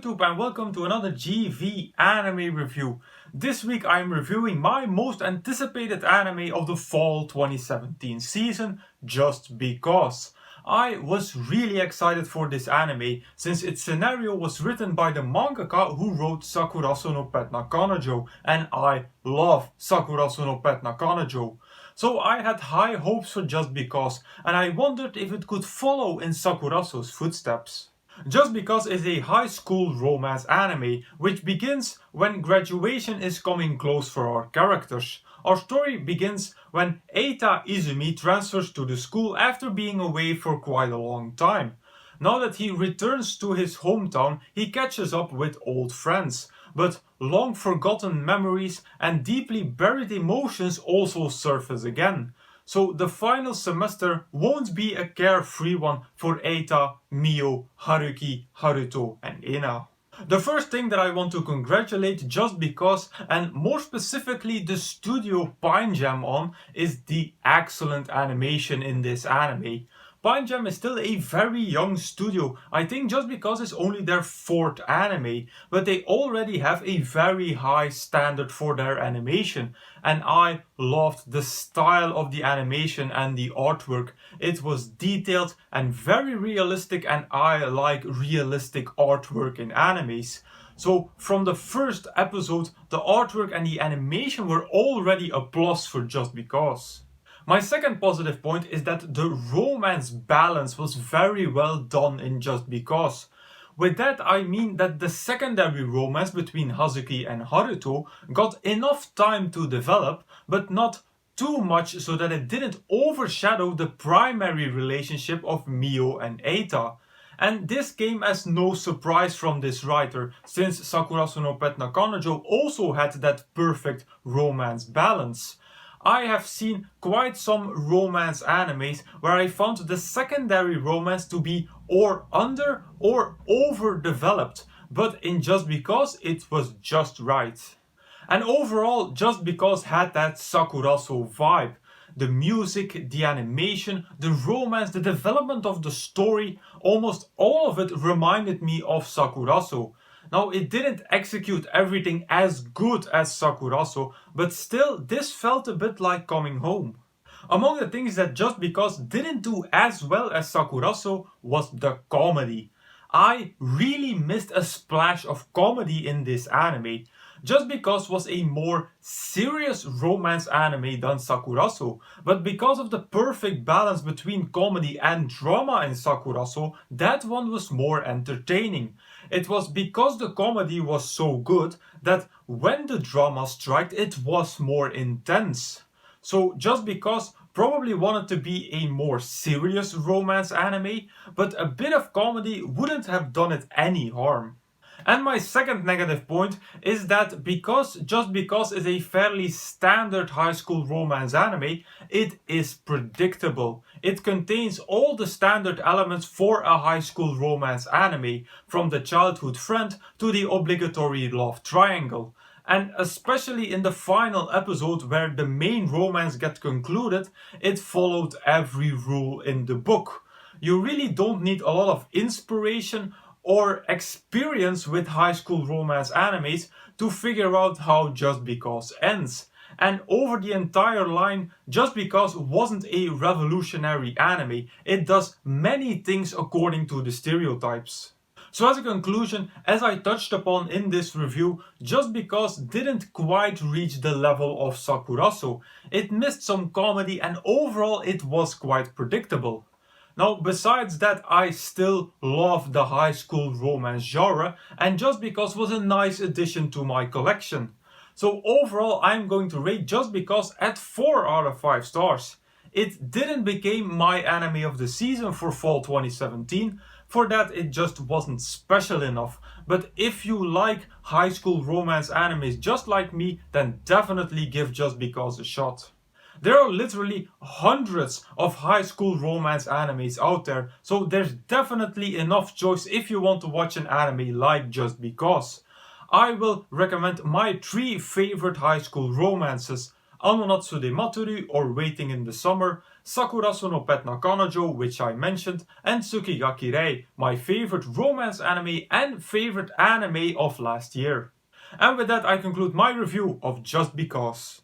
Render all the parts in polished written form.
YouTube and welcome to another GV anime review. This week I am reviewing my most anticipated anime of the fall 2017 season, Just Because. I was really excited for this anime since its scenario was written by the mangaka who wrote Sakurazo no Pet Nakanojo, and I love Sakurazo no Pet Nakanojo. So I had high hopes for Just Because, and I wondered if it could follow in Sakurazo's footsteps. Just Because is a high school romance anime which begins when graduation is coming close for our characters. Our story begins when Eita Izumi transfers to the school after being away for quite a long time. Now that he returns to his hometown, he catches up with old friends, but long forgotten memories and deeply buried emotions also surface again. So the final semester won't be a carefree one for Eita, Mio, Haruki, Haruto and Ina. The first thing that I want to congratulate Just Because, and more specifically the studio Pine Jam on, is the excellent animation in this anime. Pine Jam is still a very young studio. I think Just Because is only their fourth anime, but they already have a very high standard for their animation. And I loved the style of the animation and the artwork. It was detailed and very realistic, and I like realistic artwork in animes. So from the first episode, the artwork and the animation were already a plus for Just Because. My second positive point is that the romance balance was very well done in Just Because. With that I mean that the secondary romance between Hazuki and Haruto got enough time to develop, but not too much so that it didn't overshadow the primary relationship of Mio and Eita. And this came as no surprise from this writer, since Sakurazo no Pet Nakanojo also had that perfect romance balance. I have seen quite some romance animes where I found the secondary romance to be or under or overdeveloped, but in Just Because it was just right. And overall, Just Because had that Sakurazo vibe. The music, the animation, the romance, the development of the story, almost all of it reminded me of Sakurazo. Now, it didn't execute everything as good as Sakurazo, but still this felt a bit like coming home. Among the things that Just Because didn't do as well as Sakurazo was the comedy. I really missed a splash of comedy in this anime. Just Because was a more serious romance anime than Sakurazo, but because of the perfect balance between comedy and drama in Sakurazo, that one was more entertaining. It was because the comedy was so good that when the drama struck, it was more intense. So Just Because probably wanted to be a more serious romance anime, but a bit of comedy wouldn't have done it any harm. And my second negative point is that because Just Because is a fairly standard high school romance anime, it is predictable. It contains all the standard elements for a high school romance anime, from the childhood friend to the obligatory love triangle. And especially in the final episode where the main romance gets concluded, it followed every rule in the book. You really don't need a lot of inspiration or experience with high school romance animes to figure out how Just Because ends. And over the entire line, Just Because wasn't a revolutionary anime. It does many things according to the stereotypes. So as a conclusion, as I touched upon in this review, Just Because didn't quite reach the level of Sakurazo. It missed some comedy and overall it was quite predictable. Now, besides that, I still love the high school romance genre, and Just Because was a nice addition to my collection. So overall, I'm going to rate Just Because at 4 out of 5 stars. It didn't become my anime of the season for fall 2017, for that it just wasn't special enough. But if you like high school romance animes just like me, then definitely give Just Because a shot. There are literally hundreds of high school romance animes out there, so there's definitely enough choice if you want to watch an anime like Just Because. I will recommend my 3 favorite high school romances: Anonatsu de Matsuru or Waiting in the Summer, Sakurasu no Pet Nakanojo, which I mentioned, and Tsukigaki Rei, my favorite romance anime and favorite anime of last year. And with that I conclude my review of Just Because.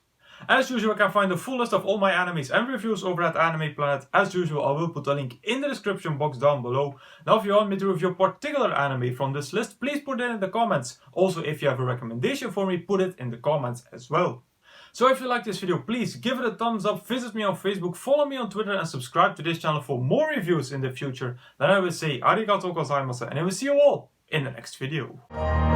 As usual, you can find the full list of all my animes and reviews over at Anime Planet. As usual, I will put a link in the description box down below. Now if you want me to review a particular anime from this list, please put it in the comments. Also, if you have a recommendation for me, put it in the comments as well. So if you like this video, please give it a thumbs up, visit me on Facebook, follow me on Twitter and subscribe to this channel for more reviews in the future. Then I will say arigatou gozaimasu and I will see you all in the next video.